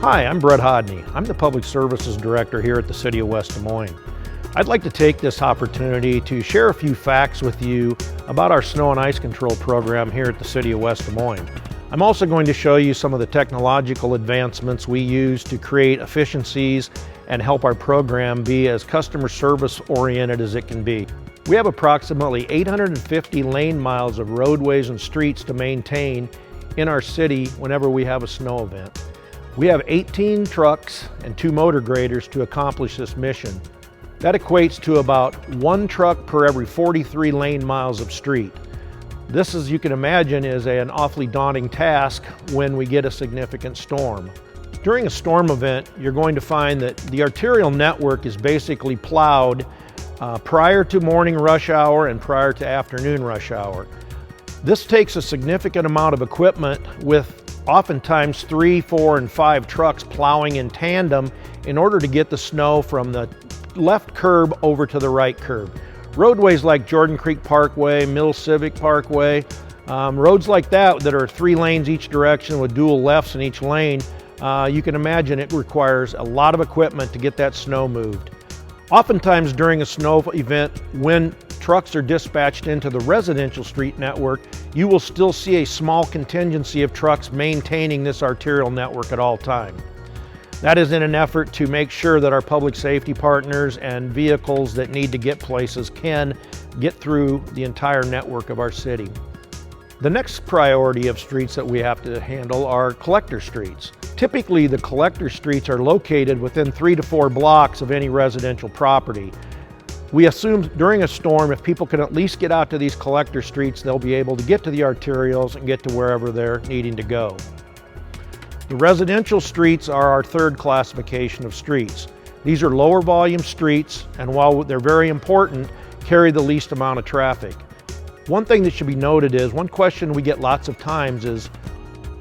Hi, I'm Brett Hodney. I'm the Public Services Director here at the City of West Des Moines. I'd like to take this opportunity to share a few facts with you about our snow and ice control program here at the City of West Des Moines. I'm also going to show you some of the technological advancements we use to create efficiencies and help our program be as customer service oriented as it can be. We have approximately 850 lane miles of roadways and streets to maintain in our city whenever we have a snow event. We have 18 trucks and 2 motor graders to accomplish this mission. That equates to about 1 truck per every 43 lane miles of street. This, as you can imagine, is an awfully daunting task when we get a significant storm. During a storm event, you're going to find that the arterial network is basically plowed prior to morning rush hour and prior to afternoon rush hour. This takes a significant amount of equipment with oftentimes 3, 4, and 5 trucks plowing in tandem in order to get the snow from the left curb over to the right curb. Roadways like Jordan Creek Parkway, Mill Civic Parkway, roads like that are 3 lanes each direction with dual lefts in each lane, you can imagine it requires a lot of equipment to get that snow moved. Oftentimes during a snow event, when trucks are dispatched into the residential street network, you will still see a small contingency of trucks maintaining this arterial network at all times. That is in an effort to make sure that our public safety partners and vehicles that need to get places can get through the entire network of our city. The next priority of streets that we have to handle are collector streets. Typically, the collector streets are located within 3 to 4 blocks of any residential property. We assume during a storm, if people can at least get out to these collector streets, they'll be able to get to the arterials and get to wherever they're needing to go. The residential streets are our third classification of streets. These are lower volume streets, and while they're very important, carry the least amount of traffic. One thing that should be noted is, one question we get lots of times is,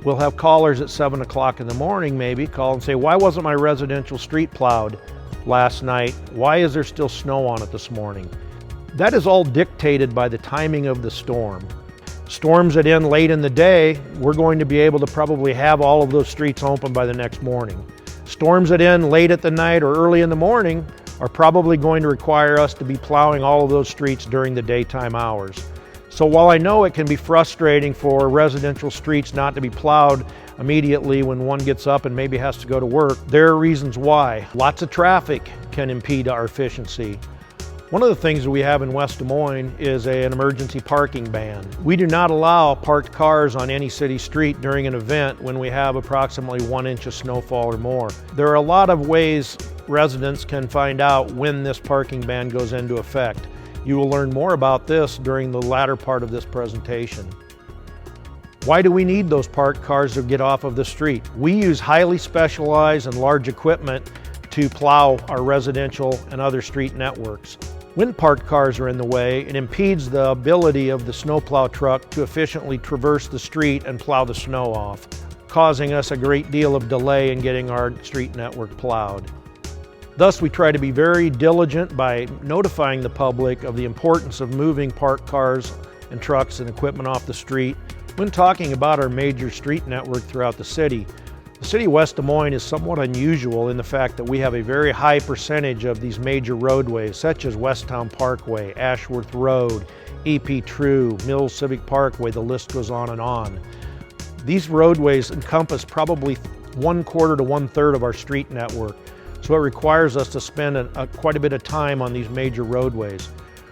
we'll have callers at 7 o'clock in the morning maybe call and say, why wasn't my residential street plowed last night? Why is there still snow on it this morning? That is all dictated by the timing of the storm. Storms that end late in the day, we're going to be able to probably have all of those streets open by the next morning. Storms that end late at the night or early in the morning are probably going to require us to be plowing all of those streets during the daytime hours. So while I know it can be frustrating for residential streets not to be plowed immediately when one gets up and maybe has to go to work, there are reasons why. Lots of traffic can impede our efficiency. One of the things that we have in West Des Moines is an emergency parking ban. We do not allow parked cars on any city street during an event when we have approximately 1 inch of snowfall or more. There are a lot of ways residents can find out when this parking ban goes into effect. You will learn more about this during the latter part of this presentation. Why do we need those parked cars to get off of the street? We use highly specialized and large equipment to plow our residential and other street networks. When parked cars are in the way, it impedes the ability of the snowplow truck to efficiently traverse the street and plow the snow off, causing us a great deal of delay in getting our street network plowed. Thus, we try to be very diligent by notifying the public of the importance of moving parked cars and trucks and equipment off the street when talking about our major street network throughout the city. The City of West Des Moines is somewhat unusual in the fact that we have a very high percentage of these major roadways, such as Westtown Parkway, Ashworth Road, E.P. True, Mills Civic Parkway, the list goes on and on. These roadways encompass probably 1/4 to 1/3 of our street network. So it requires us to spend quite a bit of time on these major roadways.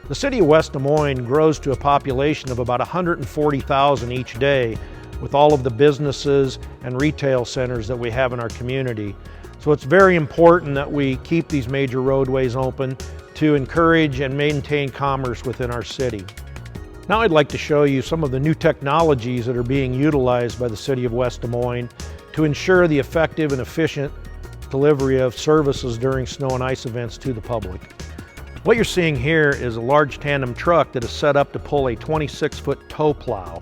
The City of West Des Moines grows to a population of about 140,000 each day with all of the businesses and retail centers that we have in our community. So it's very important that we keep these major roadways open to encourage and maintain commerce within our city. Now I'd like to show you some of the new technologies that are being utilized by the City of West Des Moines to ensure the effective and efficient delivery of services during snow and ice events to the public. What you're seeing here is a large tandem truck that is set up to pull a 26-foot tow plow.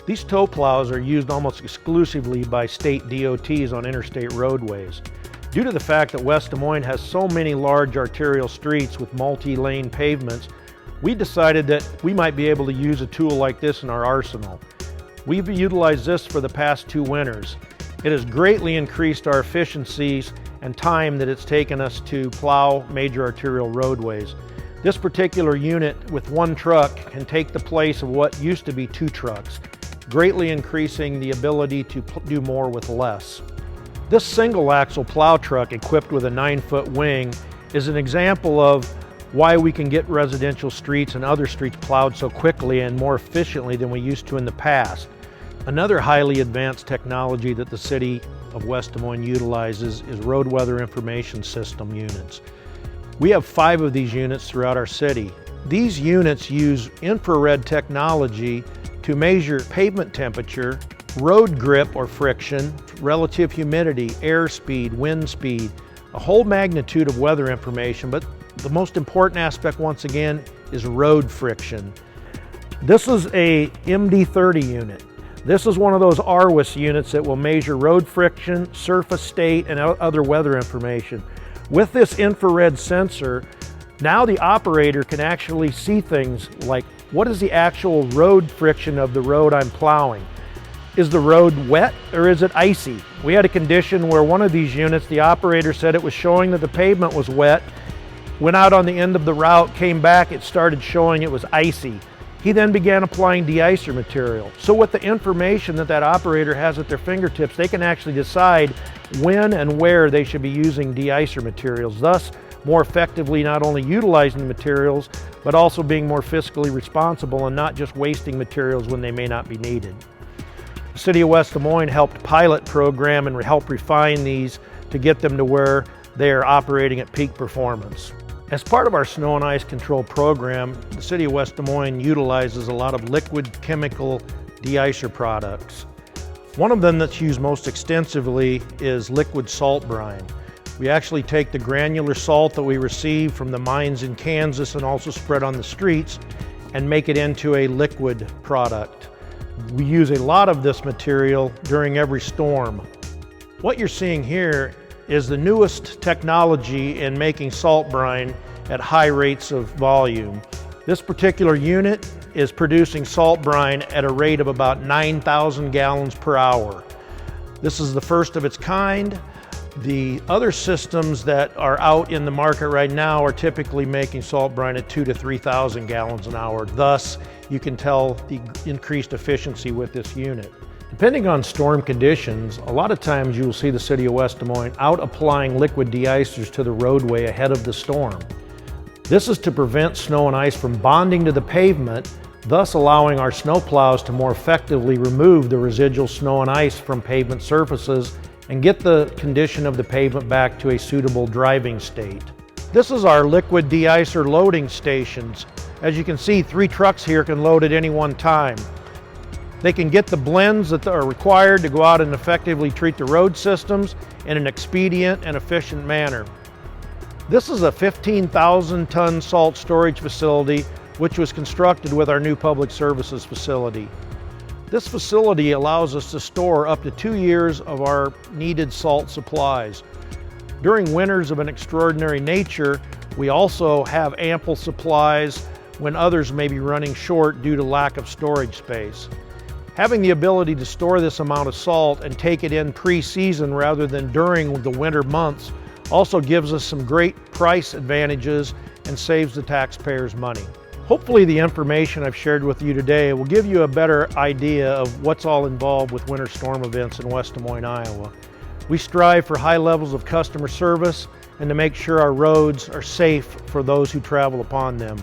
These tow plows are used almost exclusively by state DOTs on interstate roadways. Due to the fact that West Des Moines has so many large arterial streets with multi-lane pavements, we decided that we might be able to use a tool like this in our arsenal. We've utilized this for the past 2 winters. It has greatly increased our efficiencies and time that it's taken us to plow major arterial roadways. This particular unit with one truck can take the place of what used to be 2 trucks, greatly increasing the ability to do more with less. This single axle plow truck equipped with a 9-foot wing is an example of why we can get residential streets and other streets plowed so quickly and more efficiently than we used to in the past. Another highly advanced technology that the City of West Des Moines utilizes is road weather information system units. We have 5 of these units throughout our city. These units use infrared technology to measure pavement temperature, road grip or friction, relative humidity, airspeed, wind speed, a whole magnitude of weather information, but the most important aspect once again is road friction. This is a MD30 unit. This is one of those RWIS units that will measure road friction, surface state, and other weather information. With this infrared sensor, now the operator can actually see things like, what is the actual road friction of the road I'm plowing? Is the road wet or is it icy? We had a condition where one of these units, the operator said it was showing that the pavement was wet, went out on the end of the route, came back, it started showing it was icy. He then began applying de-icer material. So with the information that that operator has at their fingertips, they can actually decide when and where they should be using de-icer materials, thus more effectively not only utilizing the materials, but also being more fiscally responsible and not just wasting materials when they may not be needed. The City of West Des Moines helped pilot program and help refine these to get them to where they are operating at peak performance. As part of our snow and ice control program, the City of West Des Moines utilizes a lot of liquid chemical de-icer products. One of them that's used most extensively is liquid salt brine. We actually take the granular salt that we receive from the mines in Kansas and also spread on the streets and make it into a liquid product. We use a lot of this material during every storm. What you're seeing here is the newest technology in making salt brine at high rates of volume. This particular unit is producing salt brine at a rate of about 9,000 gallons per hour. This is the first of its kind. The other systems that are out in the market right now are typically making salt brine at 2,000 to 3,000 gallons an hour. Thus, you can tell the increased efficiency with this unit. Depending on storm conditions, a lot of times you will see the City of West Des Moines out applying liquid de-icers to the roadway ahead of the storm. This is to prevent snow and ice from bonding to the pavement, thus allowing our snow plows to more effectively remove the residual snow and ice from pavement surfaces and get the condition of the pavement back to a suitable driving state. This is our liquid de-icer loading stations. As you can see, 3 trucks here can load at any one time. They can get the blends that are required to go out and effectively treat the road systems in an expedient and efficient manner. This is a 15,000-ton salt storage facility which was constructed with our new public services facility. This facility allows us to store up to 2 years of our needed salt supplies. During winters of an extraordinary nature, we also have ample supplies when others may be running short due to lack of storage space. Having the ability to store this amount of salt and take it in pre-season rather than during the winter months also gives us some great price advantages and saves the taxpayers money. Hopefully the information I've shared with you today will give you a better idea of what's all involved with winter storm events in West Des Moines, Iowa. We strive for high levels of customer service and to make sure our roads are safe for those who travel upon them.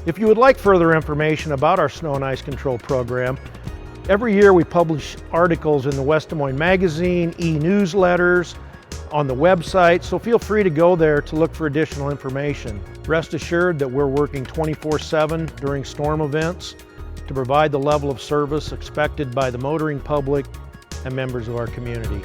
If you would like further information about our snow and ice control program, every year we publish articles in the West Des Moines Magazine, e-newsletters, on the website, so feel free to go there to look for additional information. Rest assured that we're working 24/7 during storm events to provide the level of service expected by the motoring public and members of our community.